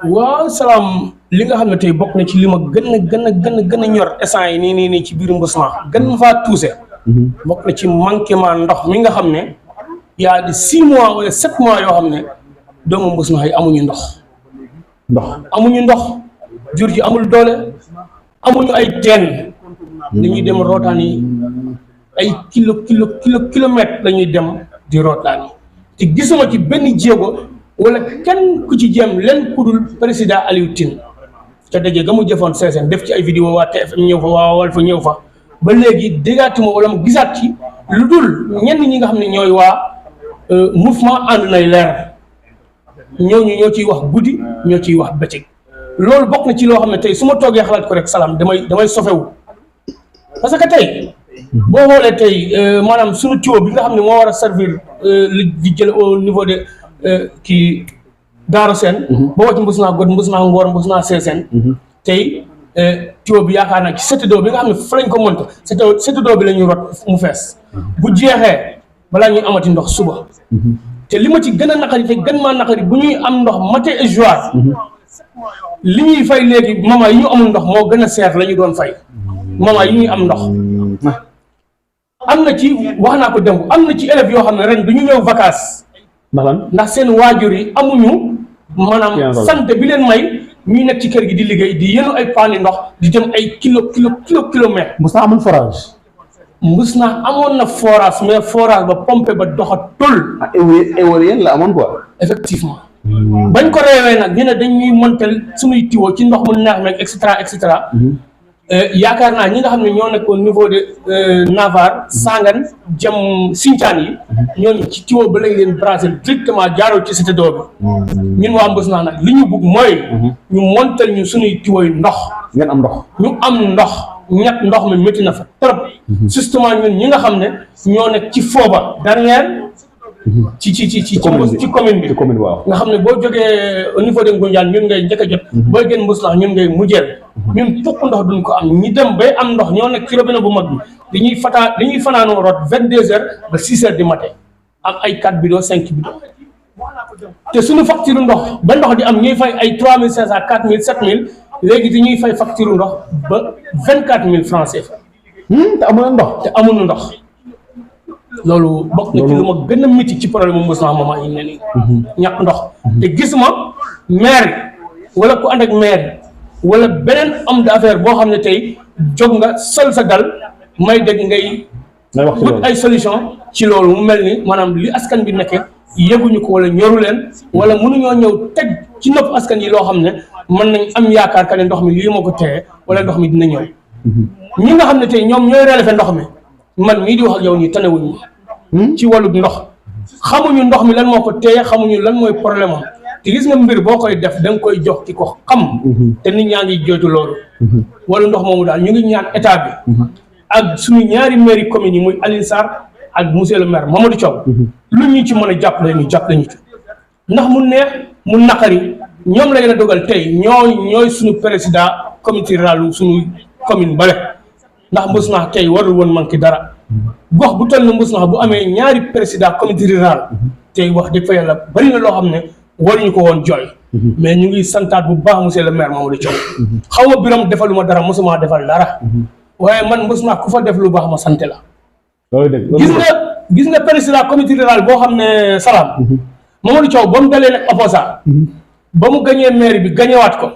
waaw salaam li nga xam ne tey bokk na ci li ma gën a ñor essence yi nii ci biir Mbousnakh gën ma faa tuuse bokk na ci manquement ndox mi nga xam ne yaa di 6 mois wala 7 mois yoo xam ne doomu Mbousnakh yi amuñu ndox amuñu ndox jur ji amul doole amuñu ay teen dañuy dem rootaan yi ay kilomètre lañuy dem di rootaan yi te gisuma ci benn jéego wala kenn ku ci jéem leen kudul président Aliou Tine ca daje ga mu jëfoon seeseen def ci ay vidéo waa TFM ñëw fa waa Walf ñëw fa ba léegi déggaatuma wala mu gisaat ci lu dul ñenn ñi nga xam ne ñooy waa mouvement ànd nay leer ñooñu ñoo ciy wax guddi ñoo ciy wax bëccëg loolu bokk na ci loo xam ne tey su ma toogee xalaat ko rek salaam damay sofewu parce que tey boo xoolee tey maanaam suñu tuyau bi nga xam ne moo war a servir li di jël au niveau de kii Daaru Seen boo wàcc Mbousnakh God Mbousnakh Ngor Mbousnakh Seeseen tey tuyau bi yaakaar naa ci sétadoo bi nga xam ne fa lañ ko monté sétadoo bi la ñuy rot mu fees bu jeexee balaa ñuy amati ndox suba te li ma ci gën a naqari te gën maa naqari bu ñuy am ndox matin et soir li ñuy fay léegi mama yi ñu amul ndox moo gën a seer la ñu doon fay mama yi ñuy am ndox am na ci wax naa ko démb am na ci élèves yoo xam ne ren du ñu ñëw vacances ndax seen waajur yi amuñu maanaam santé bi leen may ñuy nekk ci kër gi di liggéey di yenu ay paani ndox di dem ay kilomètre Mbousnakh amul forage. Mbousnakh amoon na forage mais forage ba pompé ba doxatul. ah éolien la amoon quoi. effectivement bañ ko réewee nag ñu ne dañuy montel suñuy tiwo ci ndox mu neex meeg et cetera yaakaar naa ñi nga xam ne ñoo nekk au niveau de Navarre Sangan jëm Sinthiane yi ñooñu ci tiwo ba lañ leen branché directement jaaroo ci cité d'eau bi ñun waa Mbousnakh nag li ñu bëgg mooy ñu montel ñu suñuy tiwo yi ndox ngeen am ndox. ñu am ndox ñett ndox mi métti na fa trop justement ñun ñi nga xam ne ñoo nekk ci Fooba dernière ci commune bi waaw. nga xam ne boo jógee au niveau de Ngoundiane ñun ngay njëkk a jot booy génn Mbousnakh ñun ngay mujjeel ñun fukk ndox duñ ko am ñi dem bay am ndox ñoo nekk ci robinet bu mag bi dañuy fanaanoo root 22 heures ba 6 heures du matin am ay 4 bidons 5 bidons te suñu facture ndox ba ndox di am ñuy fay ay 3500 4000 7000 léegi dañuy fay facture ndox ba 24000 francs CFA te amuñu ndox. te amuñu ndox loolu bokk na ci lu ma gën a métti ci problème mu Mbousnakh moment yi ne nii ñàkk ndox te gis ma maire wala ku ànd ak maire wala beneen homme d'affaires boo xam ne tey jóg nga sol sa dal may dégg ngay wut ay solution ci loolu mu mel ni maanaam li askan bi nekkee yëguñu ko wala ñoru leen wala mënuñoo ñëw teg ci nopp askan yi loo xam ne mën nañ am yaakaar ka ne ndox mi lii moo ko téye wala ndox mi dina ñëw ñi nga xam ne tey ñoom ñooy relevé ndox mi man mii di wax ak yow nii tanewuñu ci wàllu ndox xamuñu ndox mi lan moo ko téye xamuñu lan mooy problème am te gis nga mbir boo koy def da nga koy jox ki ko xam te nit ñaa ngi jooytu loolu wala ndox moomu daal ñu ngi ñaan état bi ak suñu ñaari mairie communes yi muy Alioune Sarr ak monsieur le maire Mamadou Thiaw lu ñu ci mën a jàppale ñu ci ndax mu neex mu naqari ñoom la gën a dogal tey ñooy suñu président comité rural suñu commune bale ndax Mbousnakh tey warul woon manqué dara gox bu toll na Mbousnakh bu amee ñaari président comité rural tey wax dëgg fa yàlla bari na loo xam ne waruñu ko woon jooy mais ñu ngi santaat bu baax monsieur le maire Mamadou Thiaw xaw ma biram defaluma dara mosuma defal dara waaye man Mbousnakh ku fa def lu baax ma sant la gis nga président comité rural boo xam ne salaam Mamadou Thiaw ba mu dalee nag opposant ba mu gañee maire bi gañewaat ko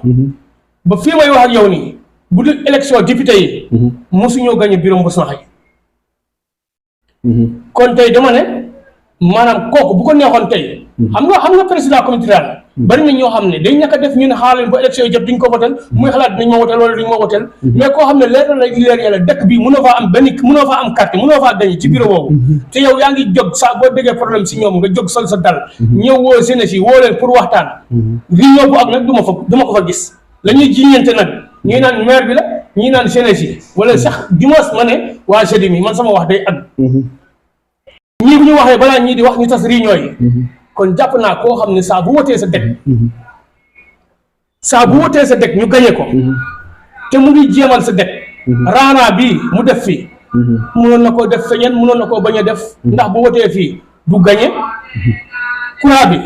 ba fii may wax ak yow nii bu dul élection député yi mosuñoo gañe bureau Mbousnakh yi kon tey dama ne maanaam kooku bu ko neexoon tey xam nga président comité rural bari na ñoo xam ne dañ ñàkk a def ñu ne xaaral ba élection yi jot duñ ko wotel muy xalaat dinañ ma wotel wala duñ ma wotel mais koo xam ne leer yàlla dëkk bi mënoo faa am carte mënoo faa gañe ci bureau boobu te yow yaa ngi jóg saa boo déggee problème si ñoom nga jóg sol sa dal ñëw woo jeunesse yi woo leen pour waxtaan réunion bu ak nag duma ko fa gis la ñuy jiñante nag ñii naan maire bi la ñii naan jeunesse yi wala sax dimanche ma ne waa jeudi mi man sama wax day ak ñii bu ñu waxee balaa ñii di wax ñu tas réunion yi kon jàpp naa koo xam ne saa bu wotee sa dëkk ñu gañe ko te mu ngi jéemal sa dëkk raana bii mu def fii mënoon na koo def feñeen mënoon na koo bañ a def ndax bu wotee fii du gañe courant bi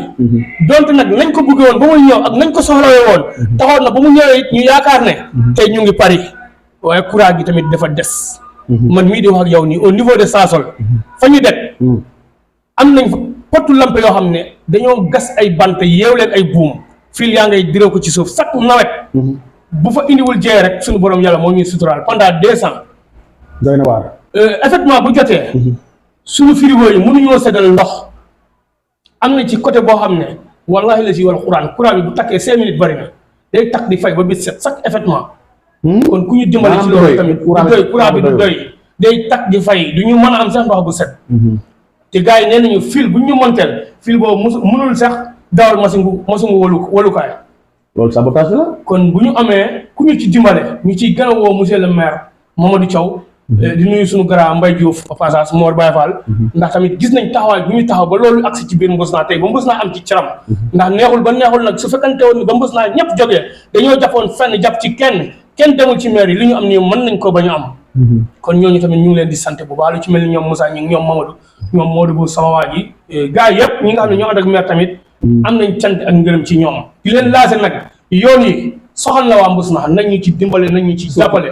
donte nag nañ ko bëggee woon ba muy ñëw ak nañ ko soxlawee woon taxoon na ba mu ñëwee it ñu yaakaar ne tey ñu ngi Paris waaye courant gi tamit dafa des man mii di wax ak yow nii au niveau de Sasol fa ñu det am nañ fa potu lampe yoo xam ne dañoo gas ay bant yeew leen ay buum fil yaa ngay direw ko ci suuf chaque nawet bu fa indiwul jee rek suñu borom yàlla moo ñuy suturaal pendant 2 ans doy na waar effectivement bu jotee suñu frigo yi mënuñoo seddal ndox am na ci côté boo xam ne wallahi la si wal courant bi bu takkee 5 minutes bari na day takk di fay ba bit set chaque effectivement kon ku ñu dimbali ci loolu tamit du doy courant bi du doy day takk di fay du ñu mën a am sax ndox bu set te gars yi nee nañu fil bu ñu monteel fil boobu mënul sax dawal machine walukaay loolu sabotage la kon bu ñu amee ku ñu ci dimbale ñu ciy gën a woo monsieur le maire Mamadou Thiaw di nuyu suñu grand Mbaye Diouf au passage Mor Baye Fall ndax tamit gis nañ taxawaay bu ñu taxaw ba loolu agsi ci biir Mbousnaa tey ba Mbousnaa am ci caram ndax neexul ba neexul nag su fekkante woon ni ba Mbousnaa ñëpp jógee dañoo jàppoon fenn jàpp ci kenn demul ci maire yi li ñu am nii mën nañ ko bañ a am kon ñooñu tamit ñu ngi leen di sant bu baax lu ci mel ni ñoom Moussa ñi ñoom Mamadou ñoom Modou bu sama waa ji gars yëpp ñi nga xam ne ñoo ànd ak maire tamit am nañ cant ak ngërëm ci ñoom di leen laase nag yoon yi soxal na waa Mbousnaa nañ ñu ci dimbale nañ ñu ci jàppale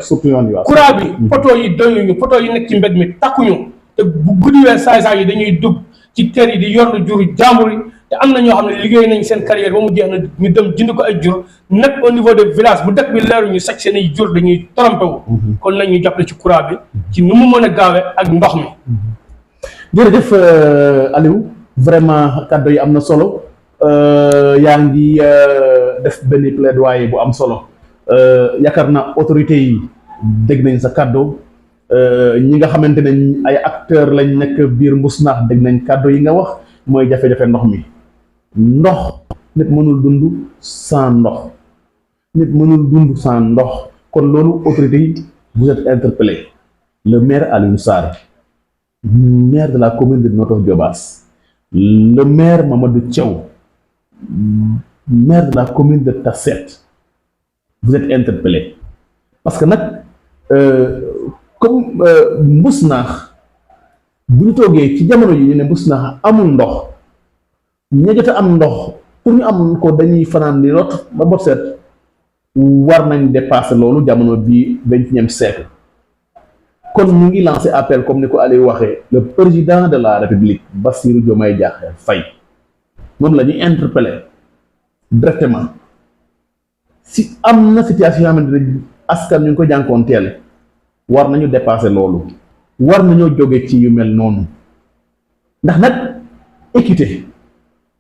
courant bi poto yi doyuñu poto yi nekk ci mbed mi takkuñu te bu guddiwee saay-saay yi dañuy dugg ci kër yi di yor jur jàmbur yi te am na ñoo xam ne liggéey nañ seen carrière ba mu jeex na ñu dem jënd ko ay jur nekk au niveau de village bu dëkk bi leeru ñu saj seen ay jur dañuy trompé wu kon nañ ñu jàppale ci courant bi ci nu mu mën a gaawe ak ndox mi jërëjëf Aliou vraiment kàddu yi am na solo yaa ngi def benn plaidoyer bu am solo yaakaar na autorités yi dégg nañ sa kàddu ñi nga xamante ne ay acteurs lañ nekk biir Mbousnaa dégg nañ kàddu yi nga wax mooy jafe-jafe ndox mi ndox nit mënul dund sans ndox nit mënul dund sans ndox kon loolu autorités yi vous êtes interpellés le maire Aliou Sarr maire de la commune de Notto Diobass le maire Mamadou Thiaw maire de la commune de Tassette vous êtes interpellés parce que nag comme Mbousnaa bu ñu toogee ci jamono yi ñu ne Mbousnaa amul ndox ña jot a am ndox pour ñu am ko dañuy fanaan di rot ba bot seet war nañ dépasser loolu jamono bii 21e siècle kon ñu ngi lancé appel comme ni ko Aliou waxee le président de la République Bassirou Diomaye Diakhar Faye moom la ñuy interpellé directement si am na situation yoo xamante ne askan ñu ngi ko jànkoonteel war nañu dépasser loolu war nañoo jóge ci yu mel noonu ndax nag équité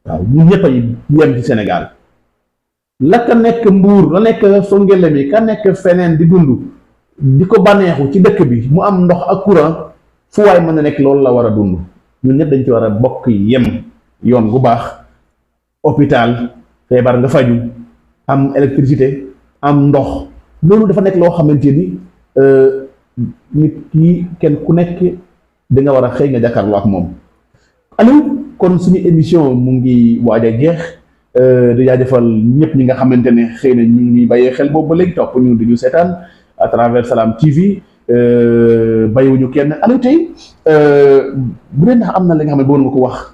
waaw ñun ñëpp a yem ci Sénégal la ka nekk Mbuur la nekk Songelemi ka nekk feneen di dund di ko bànneexu ci dëkk bi mu am ndox ak courant fu waay mën na nekk loolu la war a dund ñun ñëpp dañ ci war a bokk yem yoon gu baax hôpital feebar nga faju am électricité am ndox loolu dafa nekk loo xamante ni nit ki kenn ku nekk da nga war a xëy nga jàkkaarloo ak moom. Aliou kon suñu émission mu ngi waaj a jeex di jaajëfal ñëpp ñi nga xamante ne xëy na ñu ngi bàyyee xel boobu ba léegi topp ñu di ñu seetaan à travers Salam TV bàyyiwuñu kenn Aliou tey bu dee ndax am na li nga xam ne bëggoon nga ko wax